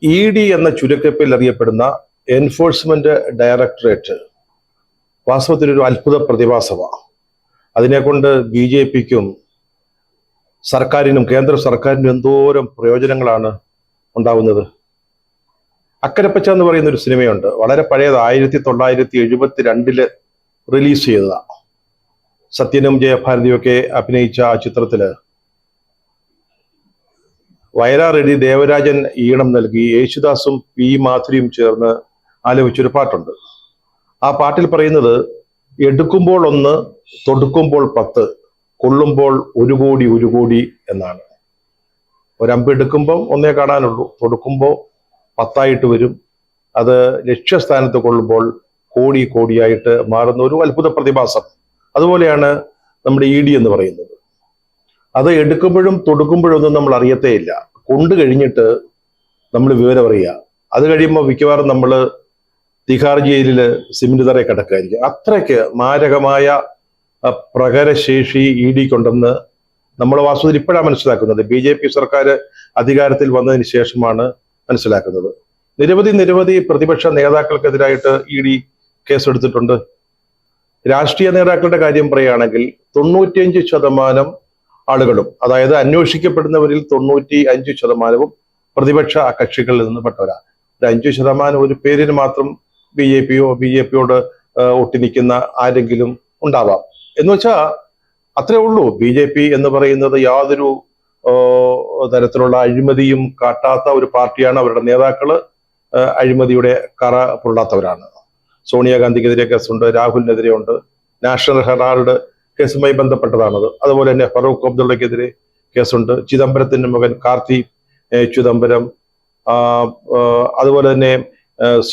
ED എന്ന ചുരുക്കത്തിൽ അറിയപ്പെടുന്ന എൻഫോഴ്സ്മെന്റ് ഡയറക്ടറേറ്റ് വാസ്തവത്തിൽ ഒരു അത്ഭുത പ്രതിഭാസമാണ്. അതിനെക്കൊണ്ട് BJPക്കും സർക്കാരിനും കേന്ദ്ര സർക്കാരിനും എന്തോരം പ്രയോജനങ്ങളാണ് ഉണ്ടാവുന്നത്. അക്കരപ്പച്ച എന്ന് പറയുന്ന ഒരു സിനിമയുണ്ട്, വളരെ പഴയത്, 1972 റിലീസ് ചെയ്തതാണ്. സത്യനും ജയഭാരതിയൊക്കെ അഭിനയിച്ച ആ ചിത്രത്തില് വയലാർ ദേവരാജൻ ഈണം നൽകി യേശുദാസും P. മാധുരിയും ചേർന്ന് ആലപിച്ചൊരു പാട്ടുണ്ട്. ആ പാട്ടിൽ പറയുന്നത്, എടുക്കുമ്പോൾ 1, തൊടുക്കുമ്പോൾ 10, കൊള്ളുമ്പോൾ 1 കോടി 1 കോടി എന്നാണ്. ഒരമ്പ് എടുക്കുമ്പോൾ 1 കാണാനുള്ളൂ, തൊടുക്കുമ്പോൾ 10 വരും, അത് ലക്ഷ്യസ്ഥാനത്ത് കൊള്ളുമ്പോൾ കോടി കോടിയായിട്ട് മാറുന്ന ഒരു അത്ഭുത പ്രതിഭാസം. അതുപോലെയാണ് നമ്മുടെ ED എന്ന് പറയുന്നത്. അത് എടുക്കുമ്പോഴും തൊടുക്കുമ്പോഴൊന്നും നമ്മൾ അറിയത്തേ ഇല്ല. കൊണ്ടു കഴിഞ്ഞിട്ട് നമ്മൾ വിവരം അറിയുക. അത് കഴിയുമ്പോൾ മിക്കവാറും നമ്മൾ തിഹാർ ജയിലില് സിമന്റ് തറയെ കിടക്കായിരിക്കും. അത്രയ്ക്ക് മാരകമായ പ്രകരശേഷി EDക്കുണ്ടെന്ന് നമ്മൾ വാസ്തവത്തിൽ ഇപ്പോഴാണ് മനസ്സിലാക്കുന്നത്. BJP സർക്കാർ അധികാരത്തിൽ വന്നതിന് ശേഷമാണ് മനസ്സിലാക്കുന്നത്. നിരവധി പ്രതിപക്ഷ നേതാക്കൾക്കെതിരായിട്ട് ED കേസെടുത്തിട്ടുണ്ട്. രാഷ്ട്രീയ നേതാക്കളുടെ കാര്യം പറയുകയാണെങ്കിൽ 95% ആളുകളും, അതായത് അന്വേഷിക്കപ്പെടുന്നവരിൽ 95% പ്രതിപക്ഷ കക്ഷികളിൽ നിന്ന് പെട്ടവരാണ്. 5% ഒരു പേരിന് മാത്രം BJPയോട് ഒട്ടി നിൽക്കുന്ന ആരെങ്കിലും ഉണ്ടാവാം. എന്ന് വെച്ചാൽ അത്രേ ഉള്ളൂ. BJP എന്ന് പറയുന്നത് യാതൊരു തരത്തിലുള്ള അഴിമതിയും കാട്ടാത്ത ഒരു പാർട്ടിയാണ്. അവരുടെ നേതാക്കള് അഴിമതിയുടെ കറ പുരളാത്തവരാണ്. സോണിയാഗാന്ധിക്കെതിരെ കേസുണ്ട്, രാഹുലിനെതിരെ ഉണ്ട്, നാഷണൽ ഹെറാൾഡ് കേസുമായി ബന്ധപ്പെട്ടതാണത്. അതുപോലെ തന്നെ ഫറൂഖ് അബ്ദുള്ളക്കെതിരെ കേസുണ്ട്, ചിദംബരത്തിന്റെ മകൻ കാർത്തി ചിദംബരം, അതുപോലെ തന്നെ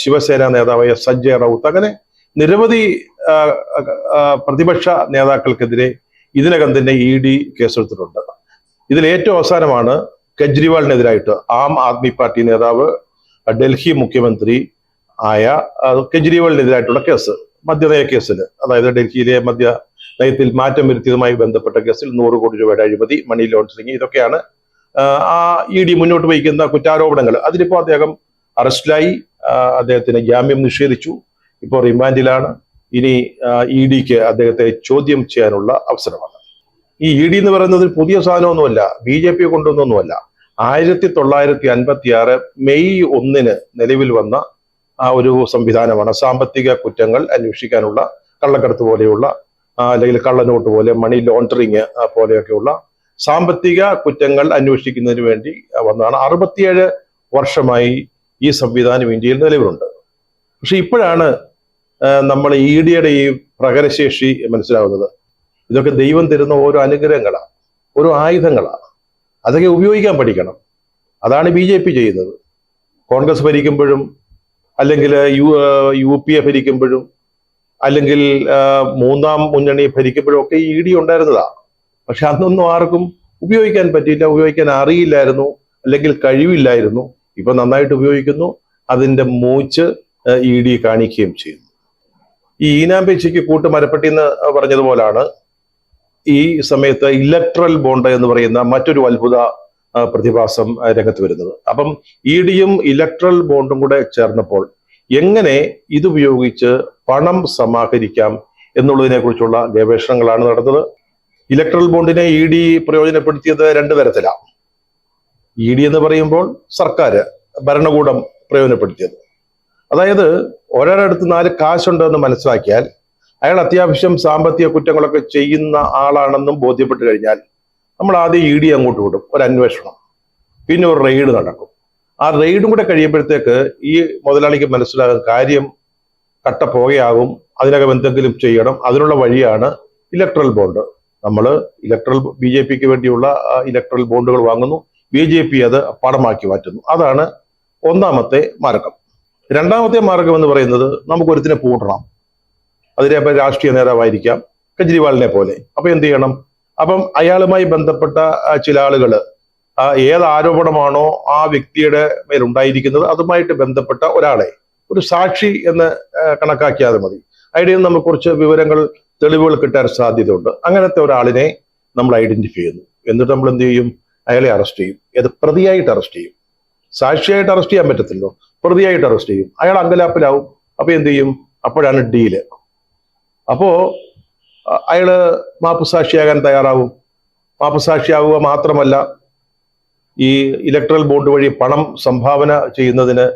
ശിവസേന നേതാവായ സഞ്ജയ് റൌത്ത്, അങ്ങനെ നിരവധി പ്രതിപക്ഷ നേതാക്കൾക്കെതിരെ ഇതിനകം തന്നെ ED കേസെടുത്തിട്ടുണ്ട്. ഇതിൽ ഏറ്റവും അവസാനമാണ് കെജ്രിവാളിനെതിരായിട്ട് ആം ആദ്മി പാർട്ടി നേതാവ്, ഡൽഹി മുഖ്യമന്ത്രി ആയ കെജ്രിവാളിനെതിരായിട്ടുള്ള കേസ്, മദ്യനയ കേസിൽ, അതായത് ഡൽഹിയിലെ മദ്യ നയത്തിൽ മാറ്റം വരുത്തിയതുമായി ബന്ധപ്പെട്ട കേസിൽ 100 കോടി രൂപയുടെ അഴിമതി, മണി ലോണ്ടറിങ്, ഇതൊക്കെയാണ് ആ ED മുന്നോട്ട് വയ്ക്കുന്ന കുറ്റാരോപണങ്ങൾ. അതിലിപ്പോ അദ്ദേഹം അറസ്റ്റിലായി, അദ്ദേഹത്തിന് ജാമ്യം നിഷേധിച്ചു, ഇപ്പോൾ റിമാൻഡിലാണ്. ഇനി EDക്ക് അദ്ദേഹത്തെ ചോദ്യം ചെയ്യാനുള്ള അവസരമാണ്. ഈ ED എന്ന് പറയുന്നത് പുതിയ സാധനമൊന്നുമല്ല, BJP കൊണ്ടൊന്നൊന്നുമല്ല. 1956 മെയ് 1 നിലവിൽ വന്ന ആ ഒരു സംവിധാനമാണ്. സാമ്പത്തിക കുറ്റങ്ങൾ അന്വേഷിക്കാനുള്ള, കള്ളക്കടത്ത് പോലെയുള്ള, അല്ലെങ്കിൽ കള്ളനോട്ട് പോലെ, മണി ലോണ്ടറിങ് പോലെയൊക്കെയുള്ള സാമ്പത്തിക കുറ്റങ്ങൾ അന്വേഷിക്കുന്നതിന് വേണ്ടി വന്നതാണ്. 67 വർഷമായി ഈ സംവിധാനം ഇന്ത്യയിൽ നിലവിലുണ്ട്. പക്ഷെ ഇപ്പോഴാണ് നമ്മൾ EDയുടെ ഈ പ്രകരശേഷി മനസ്സിലാവുന്നത്. ഇതൊക്കെ ദൈവം തരുന്ന ഓരോ അനുഗ്രഹങ്ങളാണ്, ഓരോ ആയുധങ്ങളാണ്. അതൊക്കെ ഉപയോഗിക്കാൻ പഠിക്കണം. അതാണ് BJP ചെയ്യുന്നത്. കോൺഗ്രസ് ഭരിക്കുമ്പോഴും, അല്ലെങ്കിൽ UPA ഭരിക്കുമ്പോഴും, അല്ലെങ്കിൽ മൂന്നാം മുന്നണി ഭരിക്കുമ്പോഴും ഒക്കെ ED ഉണ്ടായിരുന്നതാ. പക്ഷെ അന്നൊന്നും ആർക്കും ഉപയോഗിക്കാൻ പറ്റിയില്ല, ഉപയോഗിക്കാൻ അറിയില്ലായിരുന്നു, അല്ലെങ്കിൽ കഴിവില്ലായിരുന്നു. ഇപ്പൊ നന്നായിട്ട് ഉപയോഗിക്കുന്നു. അതിന്റെ മൂച്ച് ED കാണിക്കുകയും ചെയ്യുന്നു. ഈ ഈനാമ്പേച്ചിക്ക് കൂട്ട് മരപ്പെട്ടി എന്ന് പറഞ്ഞതുപോലാണ് ഈ സമയത്ത് ഇലക്ട്രൽ ബോണ്ട് എന്ന് പറയുന്ന മറ്റൊരു അത്ഭുത പ്രതിഭാസം രംഗത്ത് വരുന്നത്. അപ്പം EDയും ഇലക്ട്രൽ ബോണ്ടും കൂടെ ചേർന്നപ്പോൾ എങ്ങനെ ഇതുപയോഗിച്ച് പണം സമാഹരിക്കാം എന്നുള്ളതിനെ കുറിച്ചുള്ള ഗവേഷണങ്ങളാണ് നടന്നത്. ഇലക്ട്രൽ ബോണ്ടിനെ ED പ്രയോജനപ്പെടുത്തിയത് 2 തരത്തിലാണ്. ED എന്ന് പറയുമ്പോൾ സർക്കാർ, ഭരണകൂടം പ്രയോജനപ്പെടുത്തിയത്. അതായത് ഒരാളുടെ അടുത്ത് 4 കാശുണ്ടെന്ന് മനസ്സിലാക്കിയാൽ, അയാൾ അത്യാവശ്യം സാമ്പത്തിക കുറ്റങ്ങളൊക്കെ ചെയ്യുന്ന ആളാണെന്നും ബോധ്യപ്പെട്ട് കഴിഞ്ഞാൽ, നമ്മൾ ആദ്യം ED അങ്ങോട്ട് വിടും, ഒരു അന്വേഷണം, പിന്നെ ഒരു റെയ്ഡ് നടക്കും. ആ റെയ്ഡും കൂടെ കഴിയുമ്പോഴത്തേക്ക് ഈ മുതലാളിക്ക് മനസ്സിലാകും കാര്യം കട്ടപ്പോകയാകും, അതിനകം എന്തെങ്കിലും ചെയ്യണം. അതിനുള്ള വഴിയാണ് ഇലക്ട്രൽ ബോണ്ട്. നമ്മൾ BJPക്ക് വേണ്ടിയുള്ള ഇലക്ട്രൽ ബോണ്ടുകൾ വാങ്ങുന്നു, BJP അത് പണമാക്കി മാറ്റുന്നു. അതാണ് ഒന്നാമത്തെ മാർഗം. രണ്ടാമത്തെ മാർഗം എന്ന് പറയുന്നത്, നമുക്ക് ഒരുത്തിനെ പൂട്ടണം. അതിനെ രാഷ്ട്രീയ നേതാവായിരിക്കാം, കെജ്രിവാളിനെ പോലെ. അപ്പൊ എന്ത് ചെയ്യണം? അപ്പം അയാളുമായി ബന്ധപ്പെട്ട ചില ആളുകൾ, ഏത് ആരോപണമാണോ ആ വ്യക്തിയുടെ മേലുണ്ടായിരിക്കുന്നത് അതുമായിട്ട് ബന്ധപ്പെട്ട ഒരാളെ, ഒരു സാക്ഷി എന്ന് കണക്കാക്കിയാൽ മതി. അയാളിൽ നമുക്ക് കുറച്ച് വിവരങ്ങൾ, തെളിവുകൾ കിട്ടാൻ സാധ്യതയുണ്ട്. അങ്ങനത്തെ ഒരാളിനെ നമ്മൾ ഐഡന്റിഫൈ ചെയ്യുന്നു. എന്നിട്ട് നമ്മൾ എന്ത് ചെയ്യും? അയാളെ അറസ്റ്റ് ചെയ്യും. പ്രതിയായിട്ട് അറസ്റ്റ് ചെയ്യും. സാക്ഷിയായിട്ട് അറസ്റ്റ് ചെയ്യാൻ പറ്റത്തില്ലോ, പ്രതിയായിട്ട് അറസ്റ്റ് ചെയ്യും. അയാൾ അങ്കലാപ്പിലാവും. അപ്പൊ എന്ത് ചെയ്യും? അപ്പോഴാണ് ഡീല്. അപ്പോ അയാള് മാപ്പുസാക്ഷിയാകാൻ തയ്യാറാവും. മാപ്പുസാക്ഷിയാവുക മാത്രമല്ല, ഈ ഇലക്ട്രൽ ബോണ്ട് വഴി പണം സംഭാവന ചെയ്യുന്നതിന്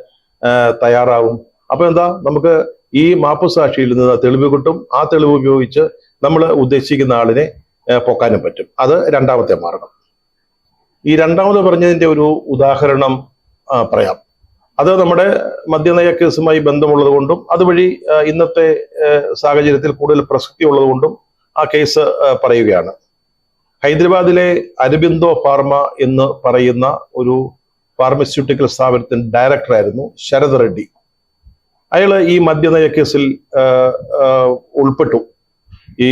തയ്യാറാവും. അപ്പൊ എന്താ, നമുക്ക് ഈ മാപ്പുസാക്ഷിയിൽ നിന്ന് തെളിവ് കിട്ടും. ആ തെളിവ് ഉപയോഗിച്ച് നമ്മൾ ഉദ്ദേശിക്കുന്ന ആളിനെ പൊക്കാനും പറ്റും. അത് രണ്ടാമത്തെ മാർഗം. ഈ രണ്ടാമത് പറഞ്ഞതിന്റെ ഒരു ഉദാഹരണം പറയാം. അത് നമ്മുടെ മദ്യനയ കേസുമായി ബന്ധമുള്ളത് കൊണ്ടും അതുവഴി ഇന്നത്തെ സാഹചര്യത്തിൽ കൂടുതൽ പ്രസക്തി ഉള്ളത് കൊണ്ടും ആ കേസ് പറയുകയാണ്. ഹൈദരാബാദിലെ അരബിന്ദോ ഫാർമ എന്ന് പറയുന്ന ഒരു ഫാർമസ്യൂട്ടിക്കൽ സ്ഥാപനത്തിന്റെ ഡയറക്ടറായിരുന്നു ശരത് റെഡ്ഡി. അയാള് ഈ മദ്യനയ കേസിൽ ഉൾപ്പെട്ടു. ഈ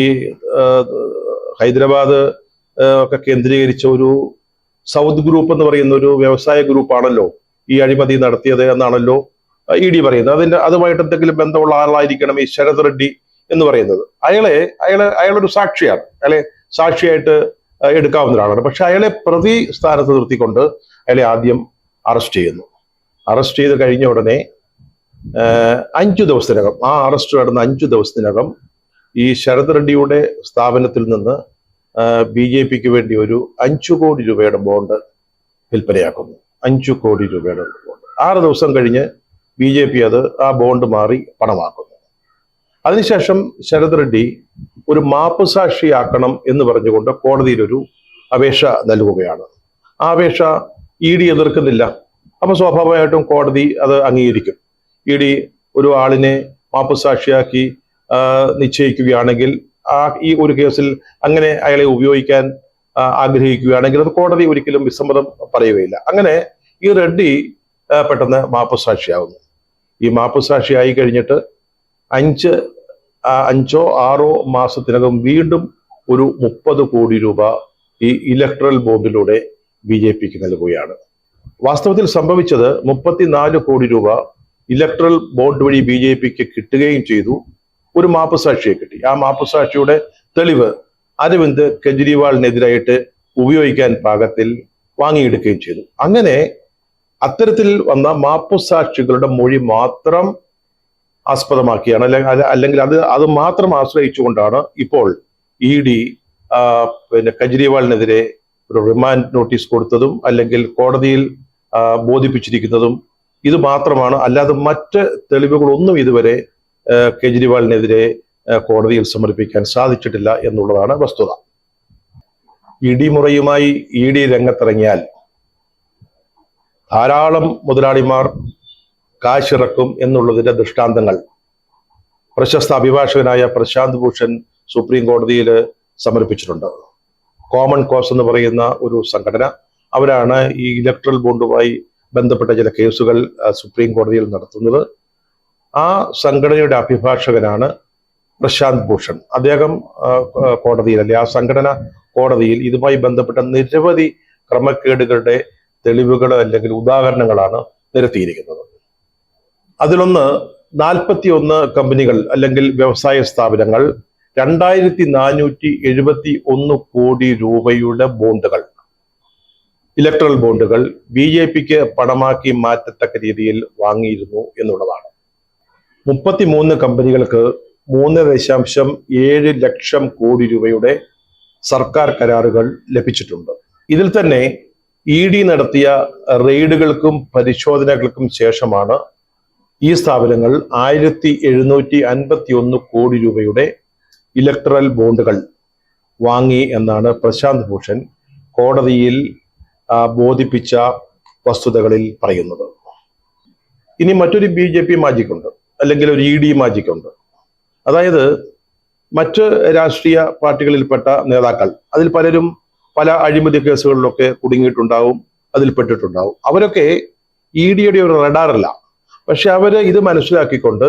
ഹൈദരാബാദ് ഒക്കെ കേന്ദ്രീകരിച്ച ഒരു സൗത്ത് ഗ്രൂപ്പ് എന്ന് പറയുന്ന ഒരു വ്യവസായ ഗ്രൂപ്പാണല്ലോ ഈ അഴിമതി നടത്തിയത് എന്നാണല്ലോ ED പറയുന്നത്. അതുമായിട്ട് എന്തെങ്കിലും ബന്ധമുള്ള ആളായിരിക്കണം ഈ ശരത് റെഡ്ഡി എന്ന് പറയുന്നത്. അയാളൊരു സാക്ഷിയാണ്. അയാളെ സാക്ഷിയായിട്ട് എടുക്കാവുന്ന ഒരാളാണ്. പക്ഷെ അയാളെ പ്രതി സ്ഥാനത്ത് നിർത്തിക്കൊണ്ട് അയാളെ ആദ്യം അറസ്റ്റ് ചെയ്യുന്നു. അറസ്റ്റ് ചെയ്ത് കഴിഞ്ഞ ഉടനെ 5 ദിവസത്തിനകം, ആ അറസ്റ്റ് നടന്ന 5 ദിവസത്തിനകം ഈ ശരത് റെഡ്ഡിയുടെ സ്ഥാപനത്തിൽ നിന്ന് BJPക്ക് വേണ്ടി ഒരു 5 കോടി രൂപയുടെ ബോണ്ട് വിൽപ്പനയാക്കുന്നു. 5 കോടി രൂപയുടെ ബോണ്ട്. 6 ദിവസം കഴിഞ്ഞ് BJP ആ ബോണ്ട് മാറി പണമാക്കുന്നു. അതിനുശേഷം ശരത് റെഡ്ഡി ഒരു മാപ്പുസാക്ഷിയാക്കണം എന്ന് പറഞ്ഞുകൊണ്ട് കോടതിയിൽ ഒരു അപേക്ഷ നൽകുകയാണ്. ആ അപേക്ഷ ED എതിർക്കുന്നില്ല. അപ്പൊ സ്വാഭാവികമായിട്ടും കോടതി അത് അംഗീകരിക്കും. ED ഒരു ആളിനെ മാപ്പുസാക്ഷിയാക്കി നിശ്ചയിക്കുകയാണെങ്കിൽ ഈ ഒരു കേസിൽ അങ്ങനെ അയാളെ ഉപയോഗിക്കാൻ ആഗ്രഹിക്കുകയാണെങ്കിൽ അത് കോടതി ഒരിക്കലും വിസമ്മതം പറയുകയില്ല. അങ്ങനെ ഈ റെഡ്ഡി പെട്ടെന്ന് മാപ്പുസാക്ഷിയാവുന്നു. ഈ മാപ്പുസാക്ഷിയായി കഴിഞ്ഞിട്ട് 5, 5 or 6 മാസത്തിനകം വീണ്ടും ഒരു 30 കോടി രൂപ ഈ ഇലക്ട്രൽ ബോണ്ടിലൂടെ BJPക്ക് നൽകുകയാണ്. വാസ്തവത്തിൽ സംഭവിച്ചത് 34 കോടി രൂപ ഇലക്ട്രൽ ബോണ്ട് വഴി BJPക്ക് കിട്ടുകയും ചെയ്തു. ഒരു മാപ്പുസാക്ഷിയെ കിട്ടി. ആ മാപ്പുസാക്ഷിയുടെ തെളിവ് അരവിന്ദ് കെജ്രിവാളിനെതിരായിട്ട് ഉപയോഗിക്കാൻ പാകത്തിൽ വാങ്ങിയെടുക്കുകയും ചെയ്തു. അങ്ങനെ അത്തരത്തിൽ വന്ന മാപ്പുസാക്ഷികളുടെ മൊഴി മാത്രം ആസ്പദമാക്കിയാണ്, അല്ലെങ്കിൽ അത് മാത്രം ആശ്രയിച്ചുകൊണ്ടാണ് ഇപ്പോൾ ED കെജ്രിവാളിനെതിരെ ഒരു റിമാൻഡ് നോട്ടീസ് കൊടുത്തതും അല്ലെങ്കിൽ കോടതിയിൽ ബോധിപ്പിച്ചിരിക്കുന്നതും. ഇത് മാത്രമാണ്, അല്ലാതെ മറ്റ് തെളിവുകളൊന്നും ഇതുവരെ കെജ്രിവാളിനെതിരെ കോടതിയിൽ സമർപ്പിക്കാൻ സാധിച്ചിട്ടില്ല എന്നുള്ളതാണ് വസ്തുത. ഇടിമുറയുമായി ED രംഗത്തിറങ്ങിയാൽ ധാരാളം മുതലാളിമാർ കാശിറക്കും എന്നുള്ളതിന്റെ ദൃഷ്ടാന്തങ്ങൾ പ്രശസ്ത അഭിഭാഷകനായ പ്രശാന്ത് ഭൂഷൺ സുപ്രീം കോടതിയിൽ സമർപ്പിച്ചിട്ടുണ്ട്. കോമൺ കോസ് എന്ന് പറയുന്ന ഒരു സംഘടന, അവരാണ് ഈ ഇലക്ട്രൽ ബോണ്ടുമായി ബന്ധപ്പെട്ട ചില കേസുകൾ സുപ്രീം കോടതിയിൽ നടത്തുന്നത്. ആ സംഘടനയുടെ അഭിഭാഷകനാണ് പ്രശാന്ത് ഭൂഷൺ. അദ്ദേഹം കോടതിയിൽ, ആ സംഘടന കോടതിയിൽ ഇതുമായി ബന്ധപ്പെട്ട നിരവധി ക്രമക്കേടുകളുടെ തെളിവുകൾ അല്ലെങ്കിൽ ഉദാഹരണങ്ങളാണ് നിരത്തിയിരിക്കുന്നത്. അതിലൊന്ന് 41 കമ്പനികൾ അല്ലെങ്കിൽ വ്യവസായ സ്ഥാപനങ്ങൾ 2471 കോടി രൂപയുടെ ബോണ്ടുകൾ, ഇലക്ട്രൽ ബോണ്ടുകൾ BJPക്ക് പണമാക്കി മാറ്റത്തക്ക രീതിയിൽ വാങ്ങിയിരുന്നു എന്നുള്ളതാണ്. 33 കമ്പനികൾക്ക് 3.7 ലക്ഷം കോടി രൂപയുടെ സർക്കാർ കരാറുകൾ ലഭിച്ചിട്ടുണ്ട്. ഇതിൽ തന്നെ ED നടത്തിയ റെയ്ഡുകൾക്കും പരിശോധനകൾക്കും ശേഷമാണ് ഈ സ്ഥാപനങ്ങൾ 1751 കോടി രൂപയുടെ ഇലക്ട്രൽ ബോണ്ടുകൾ വാങ്ങി എന്നാണ് പ്രശാന്ത് ഭൂഷൺ കോടതിയിൽ ബോധിപ്പിച്ച വസ്തുതകളിൽ പറയുന്നത്. ഇനി മറ്റൊരു BJP മാജിക് ഉണ്ട്, അല്ലെങ്കിൽ ഒരു ED മാജിക് ഉണ്ട്. അതായത് മറ്റ് രാഷ്ട്രീയ പാർട്ടികളിൽപ്പെട്ട നേതാക്കൾ, അതിൽ പലരും പല അഴിമതി കേസുകളിലൊക്കെ കുടുങ്ങിയിട്ടുണ്ടാവും, അതിൽപ്പെട്ടിട്ടുണ്ടാവും. അവരൊക്കെ EDയുടെ ഒരു റഡാറല്ല. പക്ഷെ അവര് ഇത് മനസ്സിലാക്കിക്കൊണ്ട്,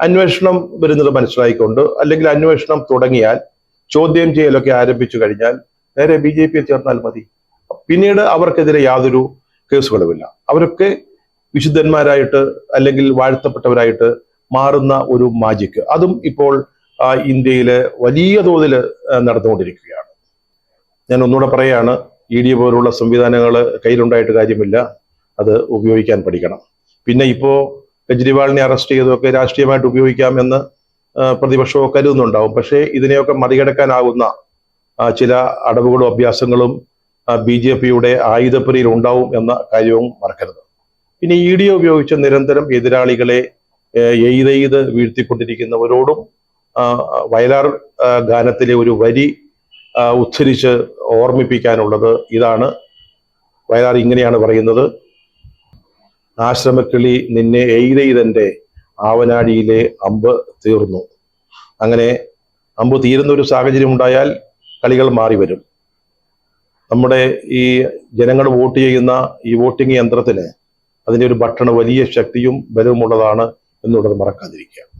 അന്വേഷണം വരുന്നത് മനസ്സിലാക്കിക്കൊണ്ട്, അല്ലെങ്കിൽ അന്വേഷണം തുടങ്ങിയാൽ ചോദ്യം ചെയ്യലൊക്കെ ആരംഭിച്ചു കഴിഞ്ഞാൽ നേരെ BJPയിൽ ചേർന്നാൽ മതി. പിന്നീട് അവർക്കെതിരെ യാതൊരു കേസുകളുമില്ല. അവരൊക്കെ വിശുദ്ധന്മാരായിട്ട് അല്ലെങ്കിൽ വാഴ്ത്തപ്പെട്ടവരായിട്ട് മാറുന്ന ഒരു മാജിക്, അതും ഇപ്പോൾ ഇന്ത്യയില് വലിയ തോതിൽ നടന്നുകൊണ്ടിരിക്കുകയാണ്. ഞാൻ ഒന്നുകൂടെ പറയാണ്, ED പോലുള്ള സംവിധാനങ്ങൾ കയ്യിലുണ്ടായിട്ട് കാര്യമില്ല. അത് ഉപയോഗിക്കാൻ പഠിക്കണം. പിന്നെ ഇപ്പോ കെജ്രിവാളിനെ അറസ്റ്റ് ചെയ്തൊക്കെ രാഷ്ട്രീയമായിട്ട് ഉപയോഗിക്കാമെന്ന് പ്രതിപക്ഷമൊക്കെ കരുതുന്നുണ്ടാവും. പക്ഷേ ഇതിനെയൊക്കെ മറികടക്കാനാകുന്ന ചില അടവുകളും അഭ്യാസങ്ങളും BJPയുടെ ആയുധപ്പുരയിൽ ഉണ്ടാവും എന്ന കാര്യവും മറക്കരുത്. പിന്നെ ED ഉപയോഗിച്ച് നിരന്തരം എതിരാളികളെ എയ്തെയ്ത് വീഴ്ത്തിക്കൊണ്ടിരിക്കുന്നവരോടും വയലാർ ഗാനത്തിലെ ഒരു വരി ഉദ്ധരിച്ച് ഓർമ്മിപ്പിക്കാനുള്ളത് ഇതാണ്. വയലാർ ഇങ്ങനെയാണ് പറയുന്നത്: ആശ്രമക്കിളി നിന്നെ എയ്തെയ്തെന്റെ ആവനാഴിയിലെ അമ്പ് തീർന്നു. അങ്ങനെ അമ്പ് തീരുന്ന ഒരു സാഹചര്യം ഉണ്ടായാൽ കളികൾ മാറി വരും. നമ്മുടെ ഈ ജനങ്ങൾ വോട്ട് ചെയ്യുന്ന ഈ വോട്ടിംഗ് യന്ത്രത്തിന് അതിൻ്റെ ഒരു ബട്ടൺ വലിയ ശക്തിയും ബലവുമുള്ളതാണ് എന്നുള്ളത് മറക്കാതിരിക്കുക.